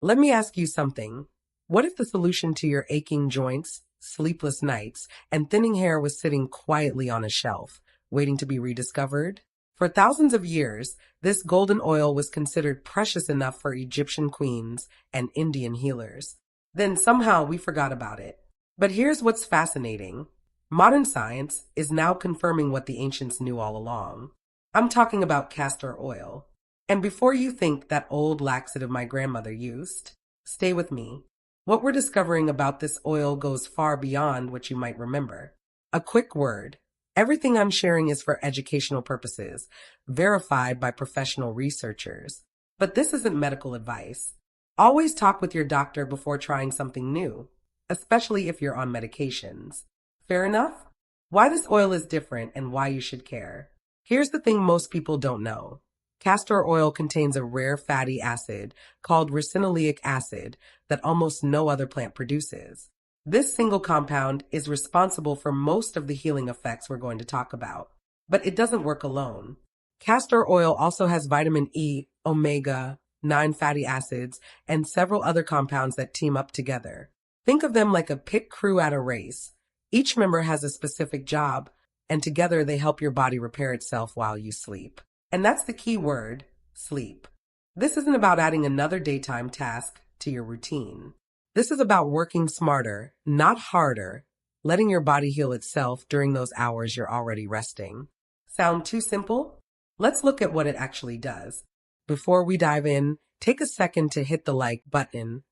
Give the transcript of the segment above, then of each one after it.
Let me ask you something. What if the solution to your aching joints, sleepless nights, and thinning hair was sitting quietly on a shelf, waiting to be rediscovered? For thousands of years, this golden oil was considered precious enough for Egyptian queens and Indian healers. Then somehow we forgot about it. But here's what's fascinating. Modern science is now confirming what the ancients knew all along. I'm talking about castor oil. And before you think that old laxative my grandmother used, stay with me. What we're discovering about this oil goes far beyond what you might remember. A quick word. Everything I'm sharing is for educational purposes, verified by professional researchers. But this isn't medical advice. Always talk with your doctor before trying something new, especially if you're on medications. Fair enough? Why this oil is different and why you should care. Here's the thing most people don't know. Castor oil contains a rare fatty acid called ricinoleic acid that almost no other plant produces. This single compound is responsible for most of the healing effects we're going to talk about, but it doesn't work alone. Castor oil also has vitamin E, omega-9 fatty acids, and several other compounds that team up together. Think of them like a pit crew at a race. Each member has a specific job, and together they help your body repair itself while you sleep. And that's the key word, sleep. This isn't about adding another daytime task to your routine. This is about working smarter, not harder, letting your body heal itself during those hours you're already resting. Sound too simple? Let's look at what it actually does. Before we dive in, take a second to hit the like button.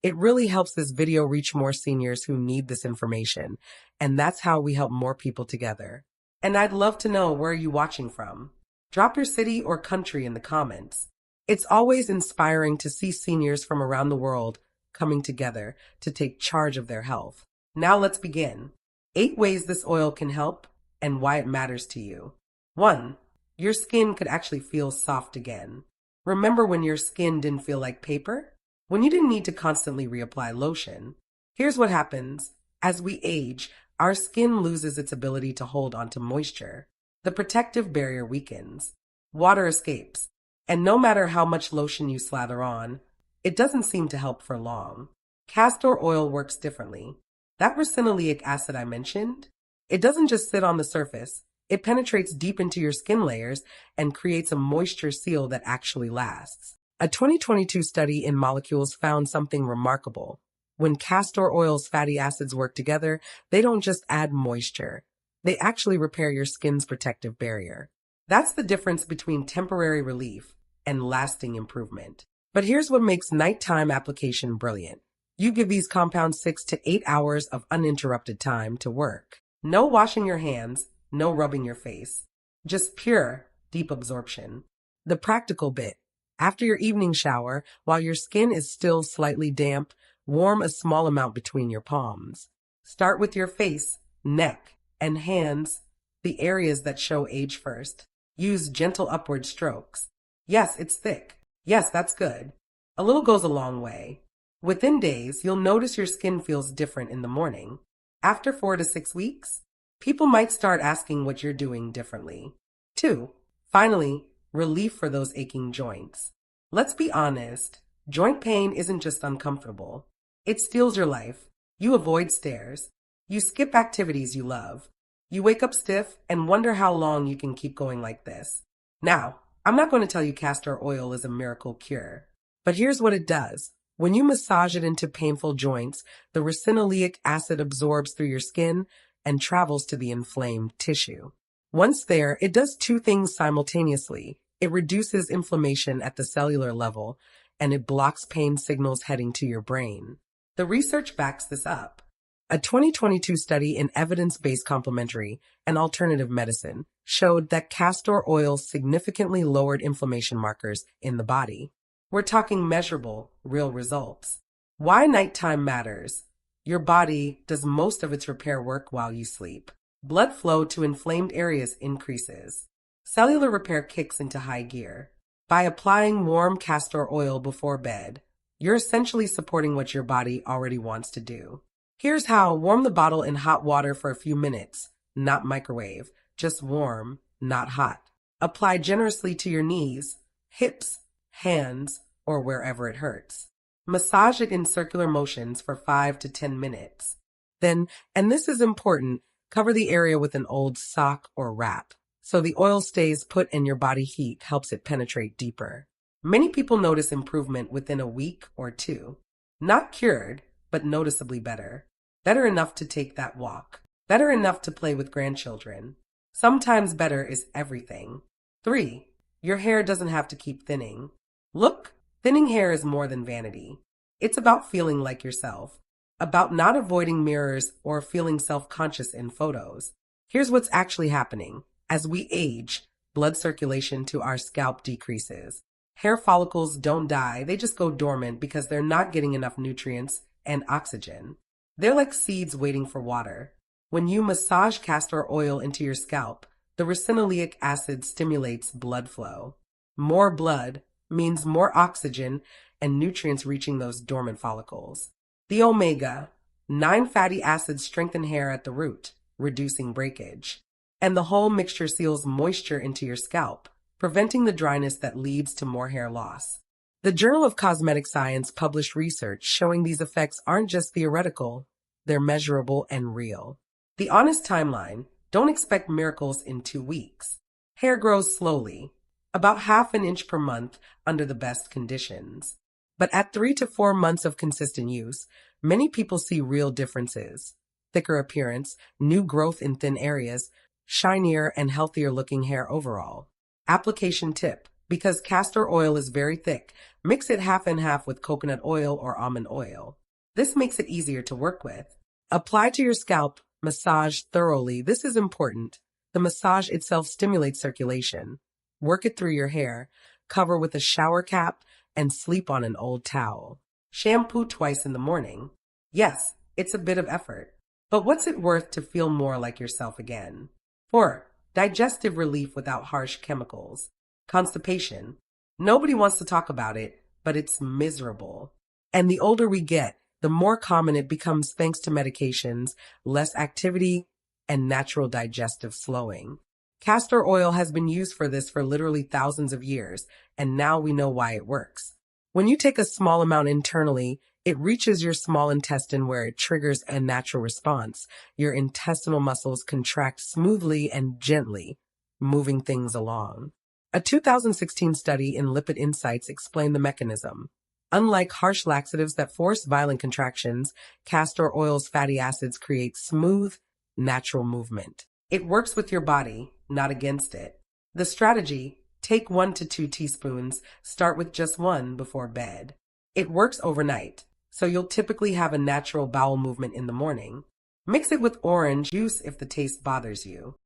It really helps this video reach more seniors who need this information, and that's how we help more people together. And I'd love to know where you're watching from. Drop your city or country in the comments. It's always inspiring to see seniors from around the world coming together to take charge of their health. Now let's begin. 8 ways this oil can help and why it matters to you. 1. Your skin could actually feel soft again. Remember when your skin didn't feel like paper? When you didn't need to constantly reapply lotion? Here's what happens. As we age, our skin loses its ability to hold onto moisture. The protective barrier weakens. Water escapes. And no matter how much lotion you slather on, it doesn't seem to help for long. Castor oil works differently. That ricinoleic acid I mentioned, it doesn't just sit on the surface. It penetrates deep into your skin layers and creates a moisture seal that actually lasts. A 2022 study in Molecules found something remarkable. When castor oil's fatty acids work together, they don't just add moisture. They actually repair your skin's protective barrier. That's the difference between temporary relief and lasting improvement. But here's what makes nighttime application brilliant. You give these compounds 6 to 8 hours of uninterrupted time to work. No washing your hands, no rubbing your face. Just pure, deep absorption. The practical bit. After your evening shower, while your skin is still slightly damp, warm a small amount between your palms. Start with your face, neck, and hands, the areas that show age first. Use gentle upward strokes. Yes, it's thick. Yes, that's good. A little goes a long way. Within days, you'll notice your skin feels different in the morning. After 4 to 6 weeks, people might start asking what you're doing differently. 2. Finally, relief for those aching joints. Let's be honest, joint pain isn't just uncomfortable. It steals your life. You avoid stairs. You skip activities you love. You wake up stiff and wonder how long you can keep going like this. Now, I'm not going to tell you castor oil is a miracle cure, but here's what it does. When you massage it into painful joints, the ricinoleic acid absorbs through your skin and travels to the inflamed tissue. Once there, it does 2 things simultaneously. It reduces inflammation at the cellular level, and it blocks pain signals heading to your brain. The research backs this up. A 2022 study in evidence-based complementary and alternative medicine showed that castor oil significantly lowered inflammation markers in the body. We're talking measurable, real results. Why nighttime matters. Your body does most of its repair work while you sleep. Blood flow to inflamed areas increases. Cellular repair kicks into high gear. By applying warm castor oil before bed, you're essentially supporting what your body already wants to do. Here's how. Warm the bottle in hot water for a few minutes, not microwave, just warm, not hot. Apply generously to your knees, hips, hands, or wherever it hurts. Massage it in circular motions for 5 to 10 minutes. Then, and this is important, cover the area with an old sock or wrap, so the oil stays put and your body heat helps it penetrate deeper. Many people notice improvement within a week or two. Not cured, but noticeably better. Better enough to take that walk. Better enough to play with grandchildren. Sometimes better is everything. 3. Your hair doesn't have to keep thinning. Look, thinning hair is more than vanity. It's about feeling like yourself. About not avoiding mirrors or feeling self-conscious in photos. Here's what's actually happening. As we age, blood circulation to our scalp decreases. Hair follicles don't die, they just go dormant because they're not getting enough nutrients and oxygen. They're like seeds waiting for water. When you massage castor oil into your scalp, the ricinoleic acid stimulates blood flow. More blood means more oxygen and nutrients reaching those dormant follicles. The omega-9 fatty acids strengthen hair at the root, reducing breakage. And the whole mixture seals moisture into your scalp, preventing the dryness that leads to more hair loss. The Journal of Cosmetic Science published research showing these effects aren't just theoretical, they're measurable and real. The honest timeline: don't expect miracles in 2 weeks. Hair grows slowly, about half an inch per month under the best conditions. But at 3 to 4 months of consistent use, many people see real differences. Thicker appearance, new growth in thin areas, shinier and healthier looking hair overall. Application tip: because castor oil is very thick, mix it half and half with coconut oil or almond oil. This makes it easier to work with. Apply to your scalp, massage thoroughly. This is important. The massage itself stimulates circulation. Work it through your hair, cover with a shower cap, and sleep on an old towel. Shampoo twice in the morning. Yes, it's a bit of effort, but what's it worth to feel more like yourself again? 4. Digestive relief without harsh chemicals. Constipation. Nobody wants to talk about it, but it's miserable. And the older we get, the more common it becomes thanks to medications, less activity, and natural digestive slowing. Castor oil has been used for this for literally thousands of years, and now we know why it works. When you take a small amount internally, it reaches your small intestine where it triggers a natural response. Your intestinal muscles contract smoothly and gently, moving things along. A 2016 study in Lipid Insights explained the mechanism. Unlike harsh laxatives that force violent contractions, castor oil's fatty acids create smooth, natural movement. It works with your body, not against it. The strategy: take 1 to 2 teaspoons, start with just 1 before bed. It works overnight, so you'll typically have a natural bowel movement in the morning. Mix it with orange juice if the taste bothers you.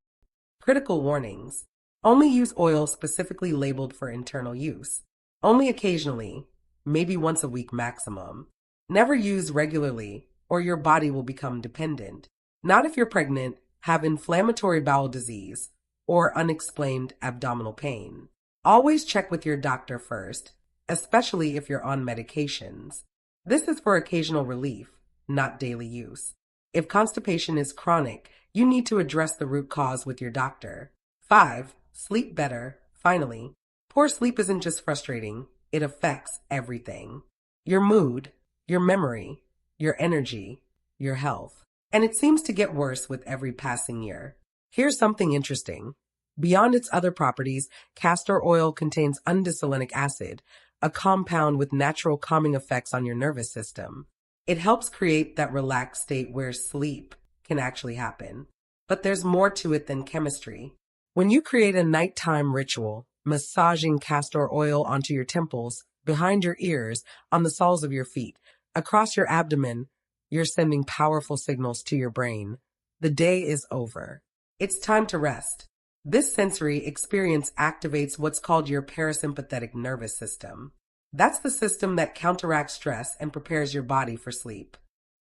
Critical warnings: only use oil specifically labeled for internal use. Only occasionally, maybe once a week maximum. Never use regularly, or your body will become dependent. Not if you're pregnant, have inflammatory bowel disease, or unexplained abdominal pain. Always check with your doctor first, especially if you're on medications. This is for occasional relief, not daily use. If constipation is chronic, you need to address the root cause with your doctor. 5. Sleep better. Finally, poor sleep isn't just frustrating, it affects everything. Your mood, your memory, your energy, your health. And it seems to get worse with every passing year. Here's something interesting. Beyond its other properties, castor oil contains undecylenic acid, a compound with natural calming effects on your nervous system. It helps create that relaxed state where sleep can actually happen. But there's more to it than chemistry. When you create a nighttime ritual, massaging castor oil onto your temples, behind your ears, on the soles of your feet, across your abdomen, you're sending powerful signals to your brain. The day is over. It's time to rest. This sensory experience activates what's called your parasympathetic nervous system. That's the system that counteracts stress and prepares your body for sleep.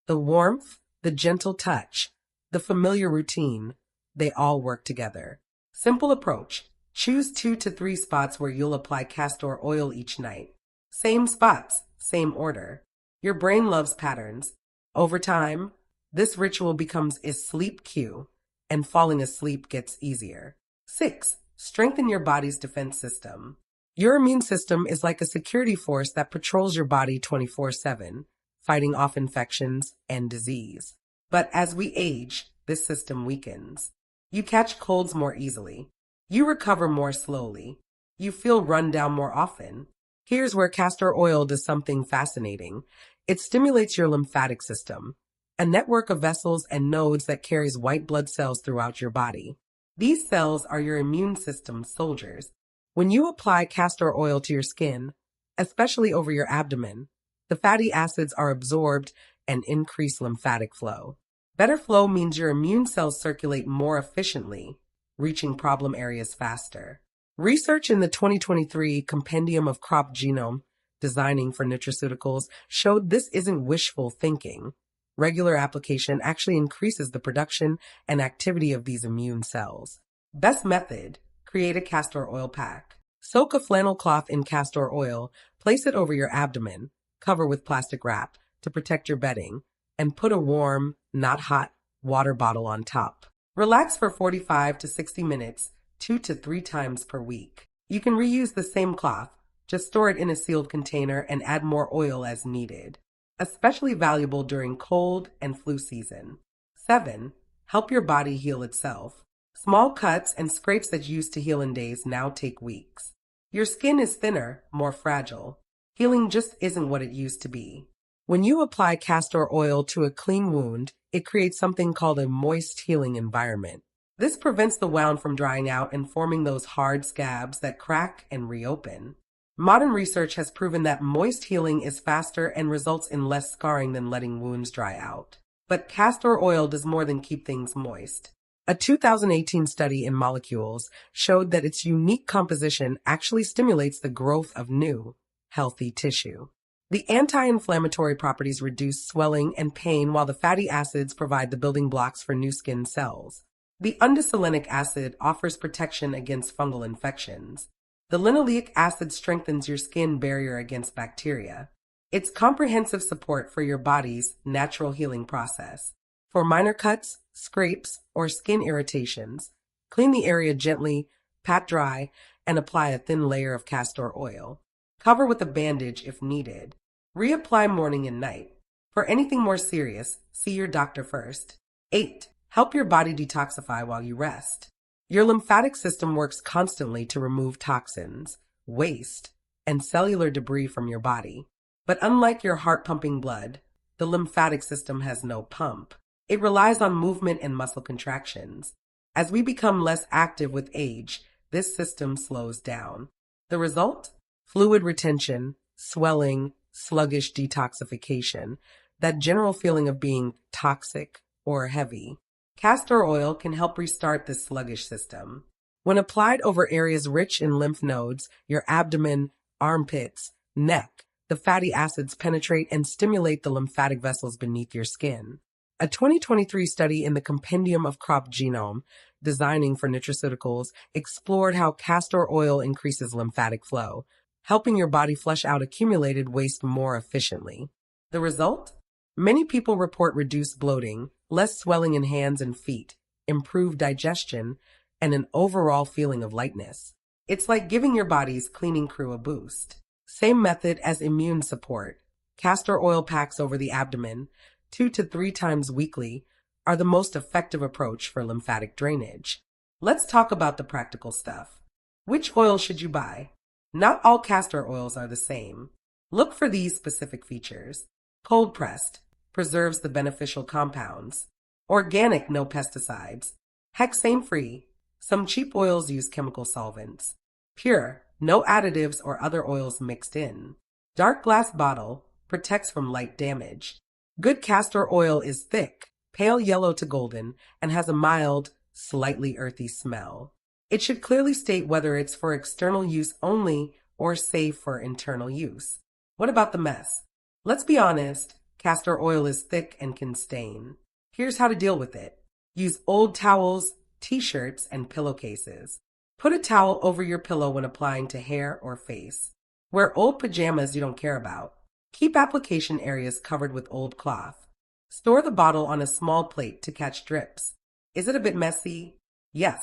The warmth, the gentle touch, the familiar routine, they all work together. Simple approach: choose 2 to 3 spots where you'll apply castor oil each night. Same spots, same order. Your brain loves patterns. Over time, this ritual becomes a sleep cue, and falling asleep gets easier. 6. Strengthen your body's defense system. Your immune system is like a security force that patrols your body 24/7, fighting off infections and disease. But as we age, this system weakens. You catch colds more easily. You recover more slowly. You feel run down more often. Here's where castor oil does something fascinating. It stimulates your lymphatic system, a network of vessels and nodes that carries white blood cells throughout your body. These cells are your immune system's soldiers. When you apply castor oil to your skin, especially over your abdomen, the fatty acids are absorbed and increase lymphatic flow. Better flow means your immune cells circulate more efficiently, reaching problem areas faster. Research in the 2023 Compendium of Crop Genome, Designing for Nutraceuticals, showed this isn't wishful thinking. Regular application actually increases the production and activity of these immune cells. Best method: create a castor oil pack. Soak a flannel cloth in castor oil, place it over your abdomen, cover with plastic wrap to protect your bedding, and put a warm, not hot, water bottle on top. Relax for 45 to 60 minutes, 2 to 3 times per week. You can reuse the same cloth, just store it in a sealed container and add more oil as needed. Especially valuable during cold and flu season. 7. Help your body heal itself. Small cuts and scrapes that used to heal in days now take weeks. Your skin is thinner, more fragile. Healing just isn't what it used to be. When you apply castor oil to a clean wound, it creates something called a moist healing environment. This prevents the wound from drying out and forming those hard scabs that crack and reopen. Modern research has proven that moist healing is faster and results in less scarring than letting wounds dry out. But castor oil does more than keep things moist. A 2018 study in Molecules showed that its unique composition actually stimulates the growth of new, healthy tissue. The anti-inflammatory properties reduce swelling and pain, while the fatty acids provide the building blocks for new skin cells. The undesolenic acid offers protection against fungal infections. The linoleic acid strengthens your skin barrier against bacteria. It's comprehensive support for your body's natural healing process. For minor cuts, scrapes, or skin irritations, clean the area gently, pat dry, and apply a thin layer of castor oil. Cover with a bandage if needed. Reapply morning and night. For anything more serious, see your doctor first. 8. Help your body detoxify while you rest. Your lymphatic system works constantly to remove toxins, waste, and cellular debris from your body. But unlike your heart pumping blood, the lymphatic system has no pump. It relies on movement and muscle contractions. As we become less active with age, this system slows down. The result? Fluid retention, swelling, sluggish detoxification, that general feeling of being toxic or heavy. Castor oil can help restart this sluggish system. When applied over areas rich in lymph nodes, your abdomen, armpits, neck, the fatty acids penetrate and stimulate the lymphatic vessels beneath your skin. A 2023 study in the Compendium of Crop Genome, Designing for Nutraceuticals, explored how castor oil increases lymphatic flow, helping your body flush out accumulated waste more efficiently. The result? Many people report reduced bloating, less swelling in hands and feet, improved digestion, and an overall feeling of lightness. It's like giving your body's cleaning crew a boost. Same method as immune support. Castor oil packs over the abdomen, 2 to 3 times weekly, are the most effective approach for lymphatic drainage. Let's talk about the practical stuff. Which oil should you buy? Not all castor oils are the same. Look for these specific features. Cold pressed, preserves the beneficial compounds. Organic, no pesticides. Hexane-free. Some cheap oils use chemical solvents. Pure, no additives or other oils mixed in. Dark glass bottle, protects from light damage. Good castor oil is thick, pale yellow to golden, and has a mild, slightly earthy smell. It should clearly state whether it's for external use only or safe for internal use. What about the mess? Let's be honest, castor oil is thick and can stain. Here's how to deal with it. Use old towels, t-shirts, and pillowcases. Put a towel over your pillow when applying to hair or face. Wear old pajamas you don't care about. Keep application areas covered with old cloth. Store the bottle on a small plate to catch drips. Is it a bit messy? Yes.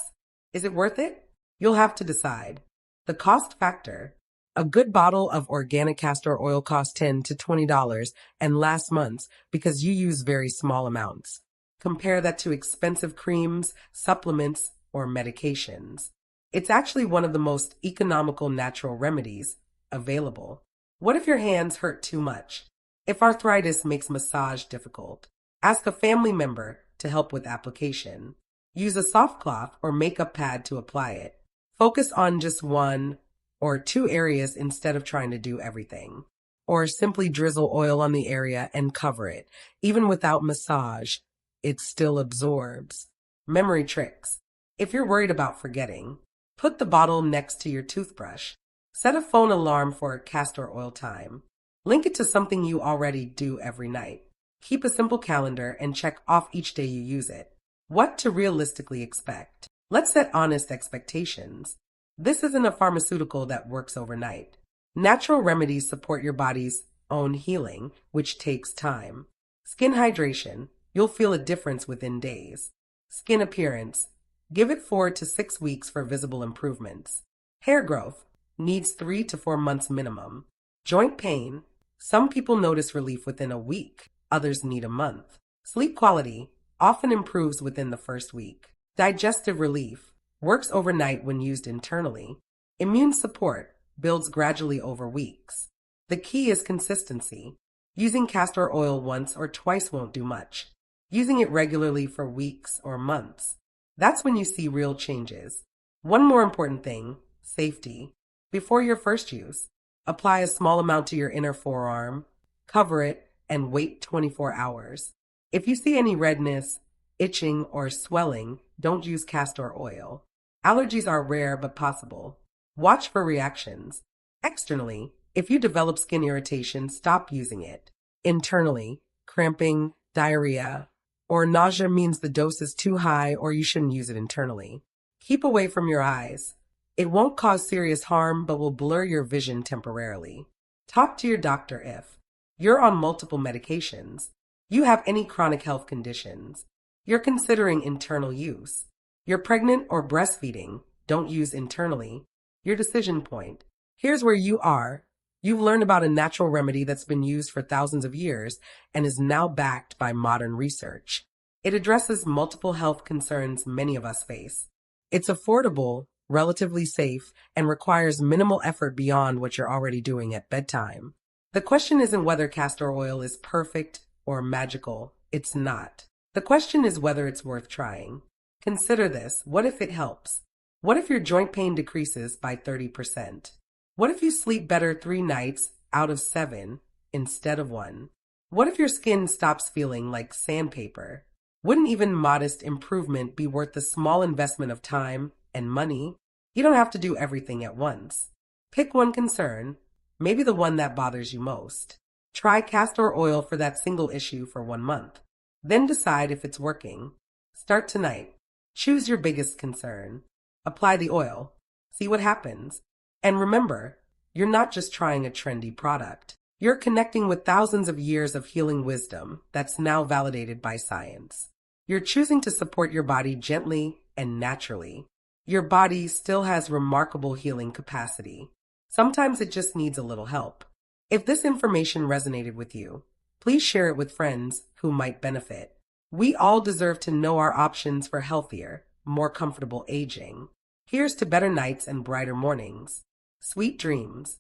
Is it worth it? You'll have to decide. The cost factor. A good bottle of organic castor oil costs $10 to $20 and lasts months because you use very small amounts. Compare that to expensive creams, supplements, or medications. It's actually one of the most economical natural remedies available. What if your hands hurt too much? If arthritis makes massage difficult, ask a family member to help with application. Use a soft cloth or makeup pad to apply it. Focus on just one or two areas instead of trying to do everything. Or simply drizzle oil on the area and cover it. Even without massage, it still absorbs. Memory tricks. If you're worried about forgetting, put the bottle next to your toothbrush. Set a phone alarm for castor oil time. Link it to something you already do every night. Keep a simple calendar and check off each day you use it. What to realistically expect. Let's set honest expectations. This isn't a pharmaceutical that works overnight. Natural remedies support your body's own healing, which takes time. Skin hydration. You'll feel a difference within days. Skin appearance. Give it 4 to 6 weeks for visible improvements. Hair growth. Needs 3 to 4 months minimum. Joint pain. Some people notice relief within a week. Others need a month. Sleep quality. Often improves within the first week. Digestive relief. Works overnight when used internally. Immune support. Builds gradually over weeks. The key is consistency. Using castor oil once or twice won't do much. Using it regularly for weeks or months. That's when you see real changes. One more important thing, safety. Before your first use, apply a small amount to your inner forearm, cover it, and wait 24 hours. If you see any redness, itching, or swelling, don't use castor oil. Allergies are rare but possible. Watch for reactions. Externally, if you develop skin irritation, stop using it. Internally, cramping, diarrhea, or nausea means the dose is too high or you shouldn't use it internally. Keep away from your eyes. It won't cause serious harm but will blur your vision temporarily. Talk to your doctor if you're on multiple medications, you have any chronic health conditions, you're considering internal use, you're pregnant or breastfeeding, don't use internally. Your decision point. Here's where you are. You've learned about a natural remedy that's been used for thousands of years and is now backed by modern research. It addresses multiple health concerns many of us face. It's affordable, relatively safe, and requires minimal effort beyond what you're already doing at bedtime. The question isn't whether castor oil is perfect or magical. It's not. The question is whether it's worth trying. Consider this. What if it helps? What if your joint pain decreases by 30%? What if you sleep better 3 nights out of 7 instead of 1? What if your skin stops feeling like sandpaper? Wouldn't even modest improvement be worth the small investment of time and money? You don't have to do everything at once. Pick one concern, maybe the one that bothers you most. Try castor oil for that single issue for 1 month. Then decide if it's working. Start tonight. Choose your biggest concern. Apply the oil. See what happens. And remember, you're not just trying a trendy product. You're connecting with thousands of years of healing wisdom that's now validated by science. You're choosing to support your body gently and naturally. Your body still has remarkable healing capacity. Sometimes it just needs a little help. If this information resonated with you, please share it with friends who might benefit. We all deserve to know our options for healthier, more comfortable aging. Here's to better nights and brighter mornings. Sweet dreams.